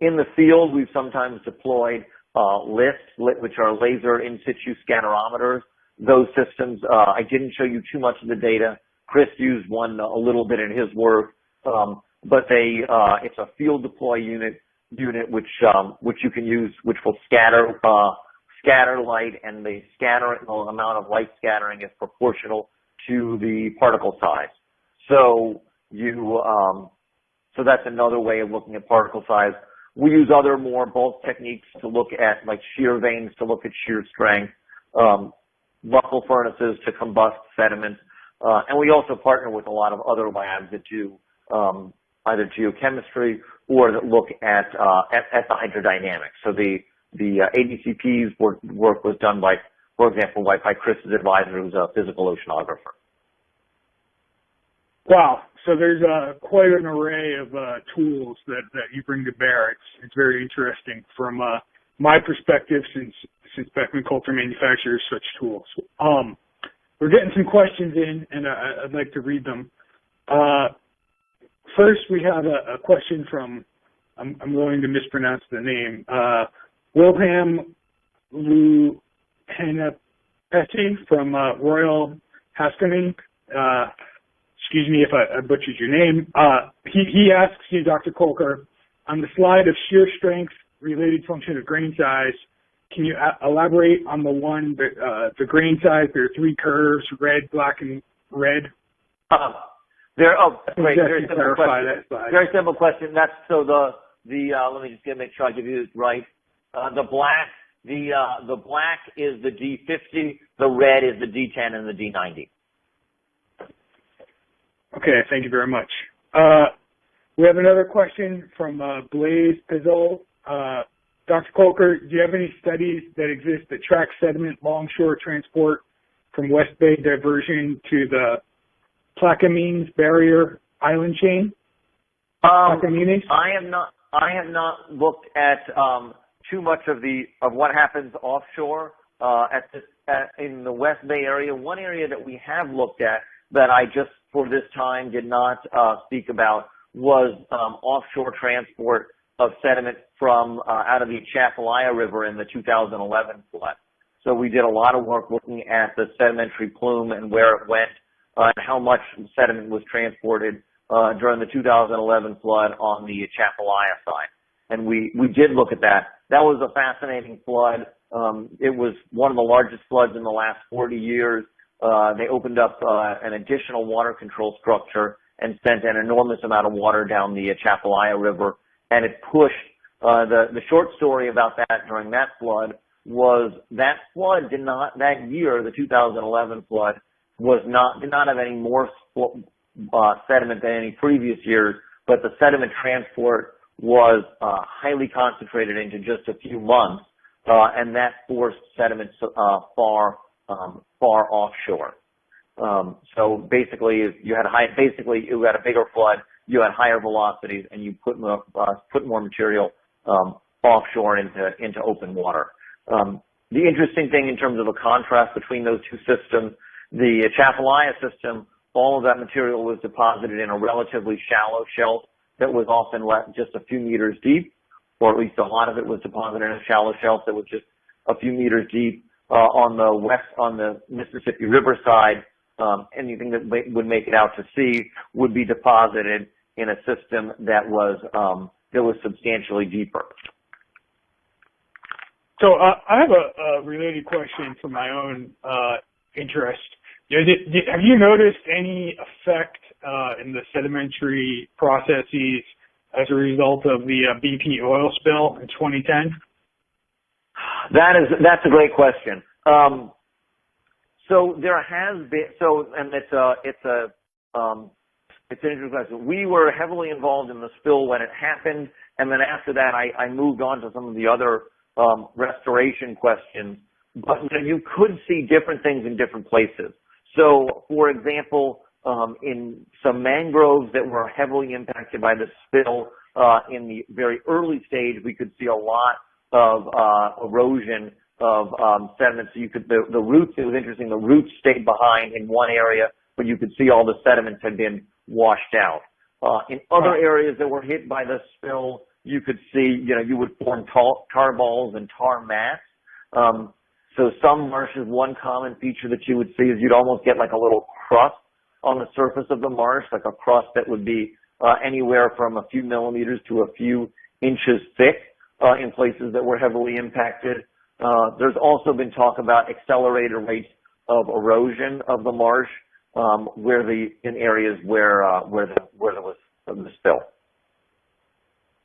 in the field. We've sometimes deployed LIST, which are laser in situ scatterometers. Those systems, I didn't show you too much of the data. Chris used one a little bit in his work, but it's a field deploy unit which you can use, which will scatter light, and the amount of light scattering is proportional to the particle size. So so that's another way of looking at particle size. We use other more bulk techniques to look at, like shear vanes to look at shear strength, buckle furnaces to combust sediments, and we also partner with a lot of other labs that do either geochemistry or that look at the hydrodynamics. So the ADCP's work was done by, for example, by Chris's advisor, who's a physical oceanographer. Wow. So there's quite an array of tools that you bring to bear. It's very interesting from my perspective, since Beckman Coulter manufactures such tools. We're getting some questions in, and I'd like to read them. First, we have a question from, I'm going to mispronounce the name, Wilhelm Luhenapeti from Royal Haskoning. Excuse me if I butchered your name. He asks you, Dr. Kolker, on the slide of shear strength related function of grain size, can you elaborate on the one, the grain size? There are three curves, red, black, and red. Great. Very simple question. Very simple question. That's so the let me just make sure I give you this right. The black is the D50, the red is the D10 and the D90. Okay, thank you very much. We have another question from Blaise Pizzol. Dr. Kolker, do you have any studies that exist that track sediment longshore transport from West Bay diversion to the Plaquemines barrier island chain? Plaquemines? I have not looked at too much of what happens offshore in the West Bay area. One area that we have looked at that I just for this time did not speak about was offshore transport of sediment from out of the Atchafalaya River in the 2011 flood. So we did a lot of work looking at the sedimentary plume and where it went and how much sediment was transported during the 2011 flood on the Atchafalaya side. And we did look at that. That was a fascinating flood. It was one of the largest floods in the last 40 years. They opened up an additional water control structure and sent an enormous amount of water down the Atchafalaya River, and it pushed the short story about that during that flood was that flood that year, the 2011 flood, did not have any more sediment than any previous years, but the sediment transport was highly concentrated into just a few months, and that forced sediment far offshore. So basically, you had a bigger flood, you had higher velocities, and you put more material offshore into open water. The interesting thing in terms of a contrast between those two systems, the Atchafalaya system, all of that material was deposited in a relatively shallow shelf that was often just a few meters deep, or at least a lot of it was deposited in a shallow shelf that was just a few meters deep. On the Mississippi River side, anything that would make it out to sea would be deposited in a system that was substantially deeper. So I have a related question from my own interest. Have you noticed any effect in the sedimentary processes as a result of the BP oil spill in 2010? That's a great question. So there has been, and it's an interesting question. We were heavily involved in the spill when it happened, and then after that, I moved on to some of the other restoration questions. But you could see different things in different places. So, for example, in some mangroves that were heavily impacted by the spill in the very early stage, we could see a lot of erosion of sediment. So the roots, it was interesting, the roots stayed behind in one area, but you could see all the sediments had been washed out. In other areas that were hit by the spill, you could see, you would form tar balls and tar mats. So some marshes, one common feature that you would see is you'd almost get like a little crust on the surface of the marsh, like a crust that would be anywhere from a few millimeters to a few inches thick in places that were heavily impacted. There's also been talk about accelerated rates of erosion of the marsh in areas where there was the spill.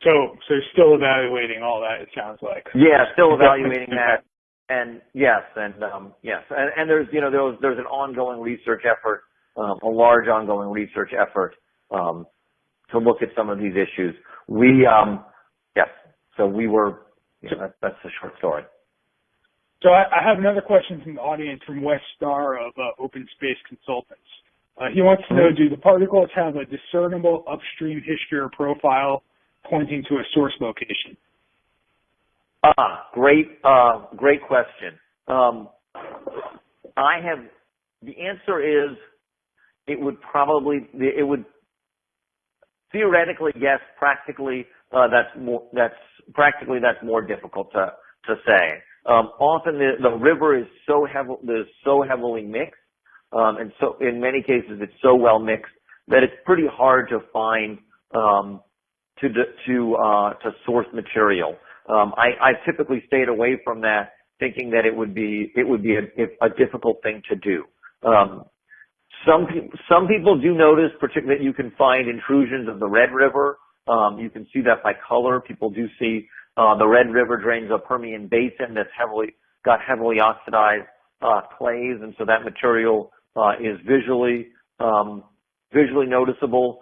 So still evaluating all that, it sounds like. Yeah, still evaluating that. And yes, and there's there's an ongoing research effort, a large ongoing research effort to look at some of these issues. So we were. That's the short story. So I have another question from the audience from Wes Starr of Open Space Consultants. He wants to know: do the particles have a discernible upstream history or profile pointing to a source location? Great question. The answer is it would theoretically yes, practically that's more difficult to say. Often the river is so heavily mixed, and so in many cases it's so well mixed that it's pretty hard to find to source material. I typically stayed away from that, thinking that it would be a difficult thing to do. Some people do notice, particularly, that you can find intrusions of the Red River. You can see that by color. People do see the Red River drains a Permian basin that's got heavily oxidized clays, and so that material is visually noticeable.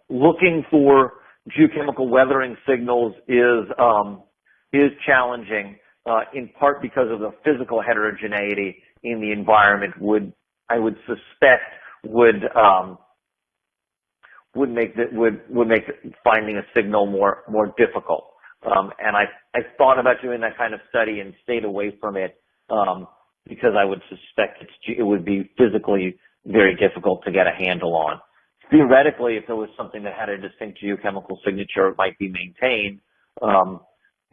Looking for geochemical weathering signals is challenging, in part because of the physical heterogeneity in the environment. I would suspect would make finding a signal more difficult. And I thought about doing that kind of study and stayed away from it because I would suspect it would be physically very difficult to get a handle on. Theoretically, if there was something that had a distinct geochemical signature, it might be maintained.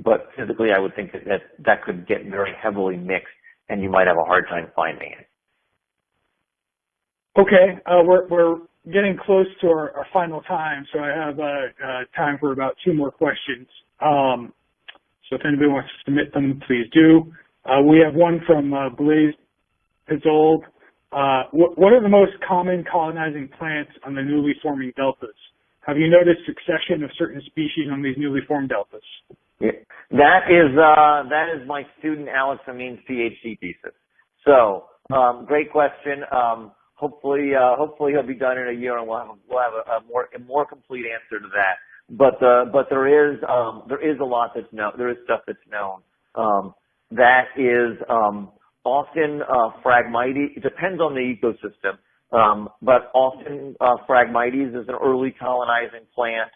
But physically, I would think that could get very heavily mixed, and you might have a hard time finding it. Okay, we're getting close to our final time, so I have time for about 2 more questions. So if anybody wants to submit them, please do. We have one from Blaise Pizzold. What are the most common colonizing plants on the newly forming deltas? Have you noticed succession of certain species on these newly formed deltas? Yeah. That is my student Alex Amin's PhD thesis. So great question. Hopefully he'll be done in a year, and we'll have a more complete answer to that. But there is a lot that's known. There is stuff that's known. That is often Phragmites. It depends on the ecosystem, but often Phragmites is an early colonizing plant.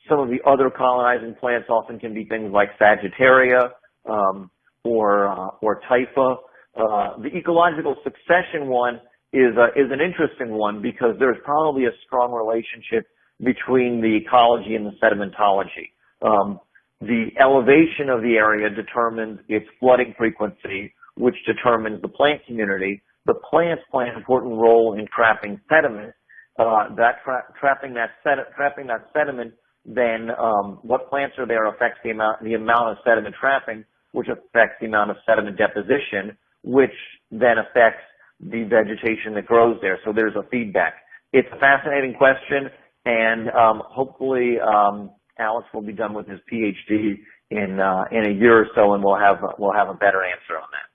Some of the other colonizing plants often can be things like Sagittaria or Typha. The ecological succession one is an interesting one because there's probably a strong relationship between the ecology and the sedimentology. The elevation of the area determines its flooding frequency, which determines the plant community. The plants play an important role in trapping sediment. Trapping that sediment, then what plants are there affects the amount of sediment trapping, which affects the amount of sediment deposition, which then affects the vegetation that grows there. So there's a feedback. It's a fascinating question, and hopefully Alex will be done with his PhD in a year or so, and we'll have a better answer on that.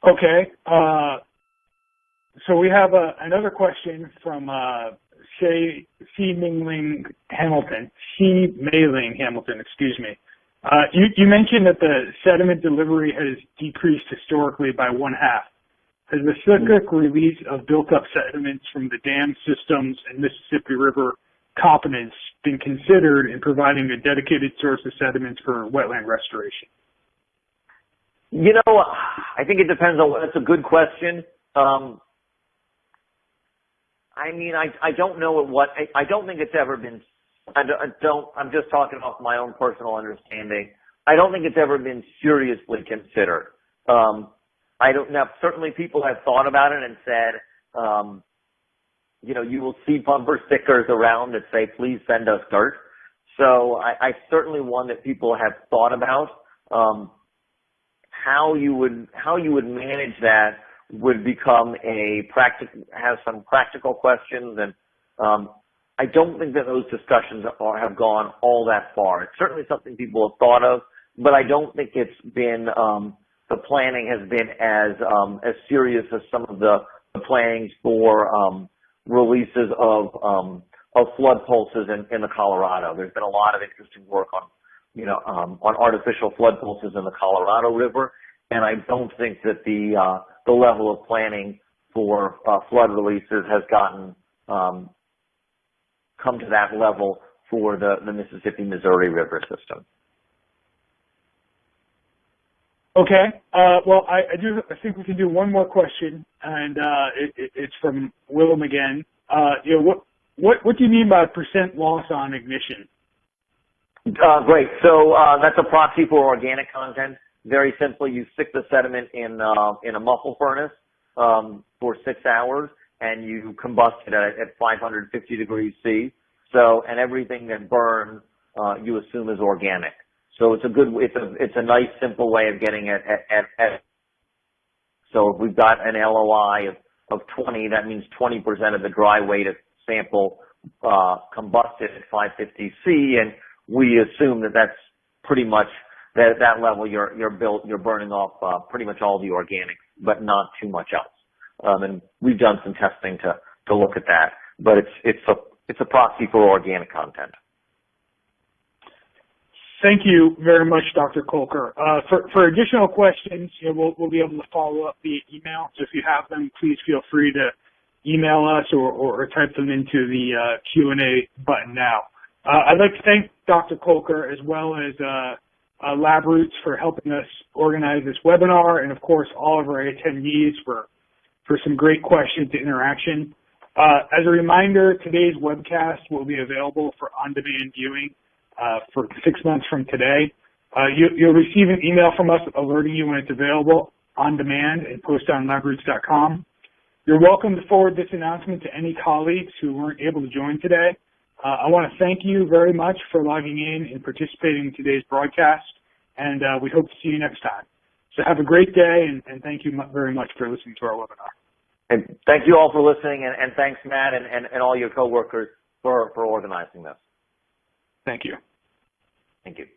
Okay. So we have another question from C. Mailing Hamilton, excuse me. You mentioned that the sediment delivery has decreased historically by 1/2. Has the cyclic release of built-up sediments from the dam systems and Mississippi River competence been considered in providing a dedicated source of sediments for wetland restoration? You know, I think it depends on. That's a good question. I mean, I don't know what. I don't think it's ever been. I'm just talking off my own personal understanding. I don't think it's ever been seriously considered. I don't know. Certainly people have thought about it and said, you know, you will see bumper stickers around that say, please send us dirt. So I certainly one that people have thought about. How you would manage that would become have some practical questions, and I don't think that those discussions have gone all that far. It's certainly something people have thought of, but I don't think it's been the planning has been as serious as some of the plannings for releases of flood pulses in the Colorado. There's been a lot of interesting work on artificial flood pulses in the Colorado River, and I don't think that the level of planning for flood releases has gotten come to that level for the Mississippi-Missouri River system. Okay. Well, I think we can do one more question, and it's from Willem again. You know, what do you mean by percent loss on ignition? Great. So that's a proxy for organic content. Very simply, you stick the sediment in a muffle furnace for 6 hours, and you combust it at 550 degrees C. So, and everything that burns, you assume is organic. So it's a nice simple way of getting at. So if we've got an LOI of 20, that means 20% of the dry weight of sample combusted at 550 C, and we assume that that's pretty much that level. You're burning off pretty much all the organics, but not too much else. And we've done some testing to look at that, but it's a proxy for organic content. Thank you very much, Dr. Kolker. For additional questions, you know, we'll be able to follow up via email. So if you have them, please feel free to email us or type them into the Q&A button now. I'd like to thank Dr. Kolker as well as LabRoots for helping us organize this webinar, and of course all of our attendees for some great questions and interaction. As a reminder, today's webcast will be available for on-demand viewing for 6 months from today. You'll receive an email from us alerting you when it's available on demand and posted on labroots.com. You're welcome to forward this announcement to any colleagues who weren't able to join today. I want to thank you very much for logging in and participating in today's broadcast, and we hope to see you next time. So have a great day, and thank you very much for listening to our webinar. And thank you all for listening, and thanks, Matt, and all your coworkers for organizing this. Thank you. Thank you.